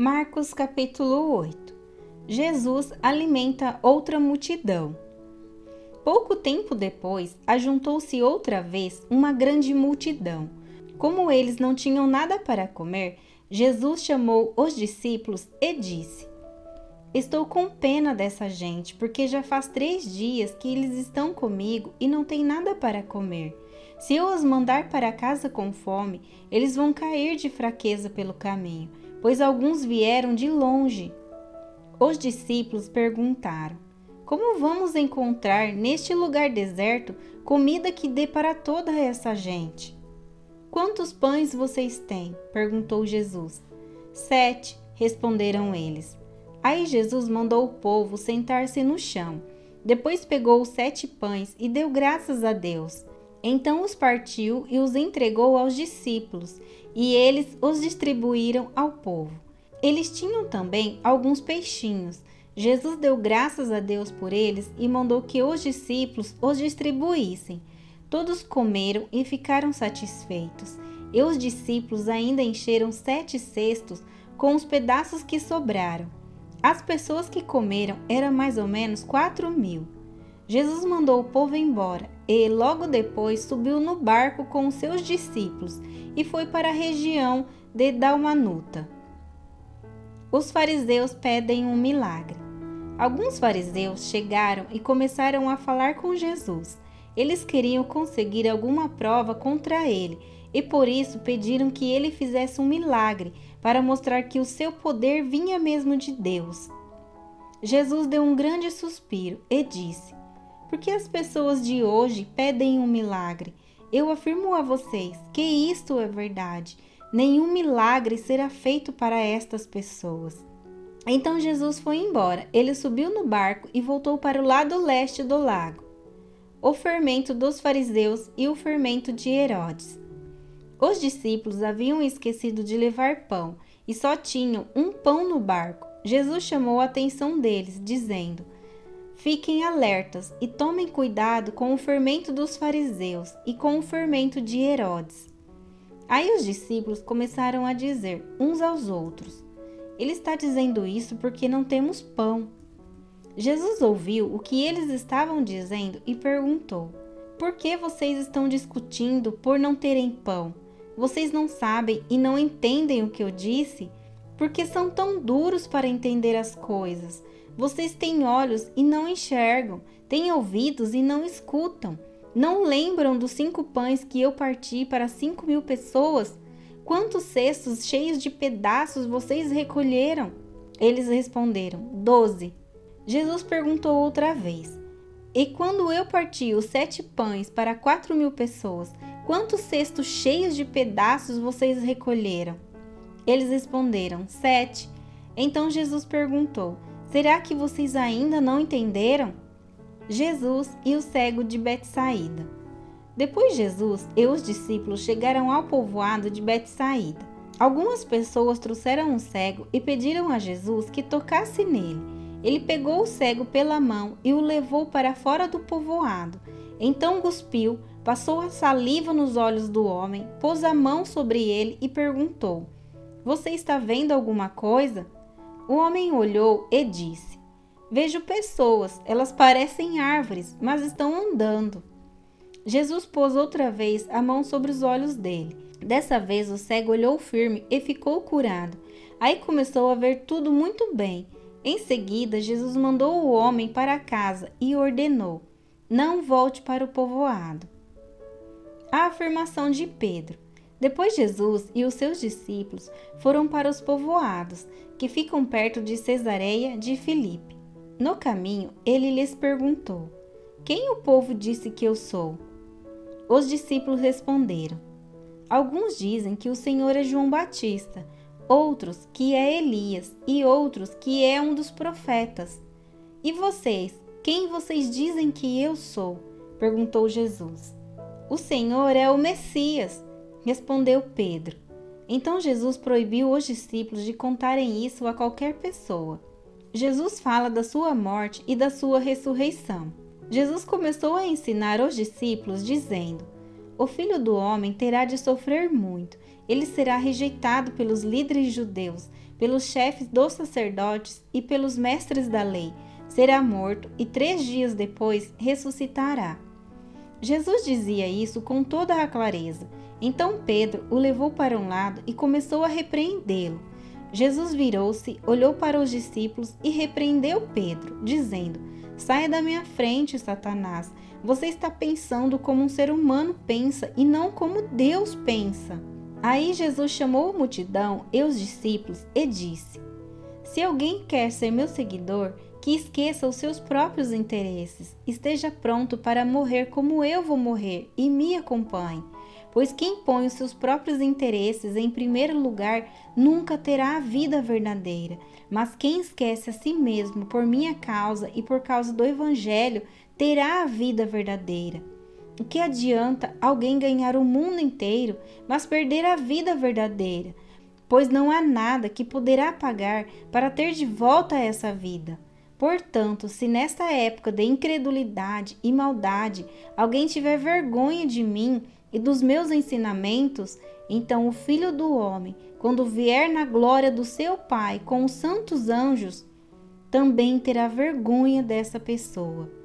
Marcos capítulo 8. Jesus alimenta outra multidão. Pouco tempo depois, ajuntou-se outra vez uma grande multidão. Como eles não tinham nada para comer, Jesus chamou os discípulos e disse: Estou com pena dessa gente, porque já faz 3 dias que eles estão comigo e não têm nada para comer. Se eu os mandar para casa com fome, eles vão cair de fraqueza pelo caminho, pois alguns vieram de longe. Os discípulos perguntaram: Como vamos encontrar neste lugar deserto comida que dê para toda essa gente? Quantos pães vocês têm? Perguntou Jesus. 7, responderam eles. Aí Jesus mandou o povo sentar-se no chão. Depois pegou os 7 pães e deu graças a Deus. Então os partiu e os entregou aos discípulos, e eles os distribuíram ao povo. Eles tinham também alguns peixinhos. Jesus deu graças a Deus por eles e mandou que os discípulos os distribuíssem. Todos comeram e ficaram satisfeitos. E os discípulos ainda encheram 7 cestos com os pedaços que sobraram. As pessoas que comeram eram mais ou menos 4.000. Jesus mandou o povo embora e, logo depois, subiu no barco com os seus discípulos e foi para a região de Dalmanuta. Os fariseus pedem um milagre. Alguns fariseus chegaram e começaram a falar com Jesus. Eles queriam conseguir alguma prova contra ele e por isso pediram que ele fizesse um milagre para mostrar que o seu poder vinha mesmo de Deus. Jesus deu um grande suspiro e disse: Por que as pessoas de hoje pedem um milagre? Eu afirmo a vocês que isto é verdade. Nenhum milagre será feito para estas pessoas. Então Jesus foi embora. Ele subiu no barco e voltou para o lado leste do lago. O fermento dos fariseus e o fermento de Herodes. Os discípulos haviam esquecido de levar pão e só tinham um pão no barco. Jesus chamou a atenção deles, dizendo: Fiquem alertas e tomem cuidado com o fermento dos fariseus e com o fermento de Herodes. Aí os discípulos começaram a dizer uns aos outros: Ele está dizendo isso porque não temos pão. Jesus ouviu o que eles estavam dizendo e perguntou: Por que vocês estão discutindo por não terem pão? Vocês não sabem e não entendem o que eu disse? Porque são tão duros para entender as coisas. Vocês têm olhos e não enxergam, têm ouvidos e não escutam. Não lembram dos 5 pães que eu parti para 5.000 pessoas? Quantos cestos cheios de pedaços vocês recolheram? Eles responderam: 12. Jesus perguntou outra vez: E quando eu parti os 7 pães para 4.000 pessoas, quantos cestos cheios de pedaços vocês recolheram? Eles responderam: 7. Então Jesus perguntou: Será que vocês ainda não entenderam? Jesus e o cego de Betsaída. Depois Jesus e os discípulos chegaram ao povoado de Betsaída. Algumas pessoas trouxeram um cego e pediram a Jesus que tocasse nele. Ele pegou o cego pela mão e o levou para fora do povoado. Então cuspiu, passou a saliva nos olhos do homem, pôs a mão sobre ele e perguntou: Você está vendo alguma coisa? O homem olhou e disse: Vejo pessoas, elas parecem árvores, mas estão andando. Jesus pôs outra vez a mão sobre os olhos dele. Dessa vez o cego olhou firme e ficou curado. Aí começou a ver tudo muito bem. Em seguida, Jesus mandou o homem para casa e ordenou: Não volte para o povoado. A afirmação de Pedro. Depois Jesus e os seus discípulos foram para os povoados, que ficam perto de Cesareia de Filipe. No caminho, ele lhes perguntou: Quem o povo disse que eu sou? Os discípulos responderam: Alguns dizem que o Senhor é João Batista, outros que é Elias e outros que é um dos profetas. E vocês, quem vocês dizem que eu sou? Perguntou Jesus. O Senhor é o Messias, respondeu Pedro. Então Jesus proibiu os discípulos de contarem isso a qualquer pessoa. Jesus fala da sua morte e da sua ressurreição. Jesus começou a ensinar os discípulos dizendo: o Filho do Homem terá de sofrer muito. Ele será rejeitado pelos líderes judeus, pelos chefes dos sacerdotes e pelos mestres da lei. Será morto e 3 dias depois ressuscitará. Jesus dizia isso com toda a clareza. Então Pedro o levou para um lado e começou a repreendê-lo. Jesus virou-se, olhou para os discípulos e repreendeu Pedro, dizendo: Saia da minha frente, Satanás. Você está pensando como um ser humano pensa e não como Deus pensa. Aí Jesus chamou a multidão e os discípulos e disse: Se alguém quer ser meu seguidor, que esqueça os seus próprios interesses, esteja pronto para morrer como eu vou morrer e me acompanhe. Pois quem põe os seus próprios interesses em primeiro lugar nunca terá a vida verdadeira. Mas quem esquece a si mesmo por minha causa e por causa do Evangelho terá a vida verdadeira. O que adianta alguém ganhar o mundo inteiro, mas perder a vida verdadeira? Pois não há nada que poderá pagar para ter de volta essa vida. Portanto, se nesta época de incredulidade e maldade alguém tiver vergonha de mim e dos meus ensinamentos, então o Filho do Homem, quando vier na glória do seu Pai com os santos anjos, também terá vergonha dessa pessoa.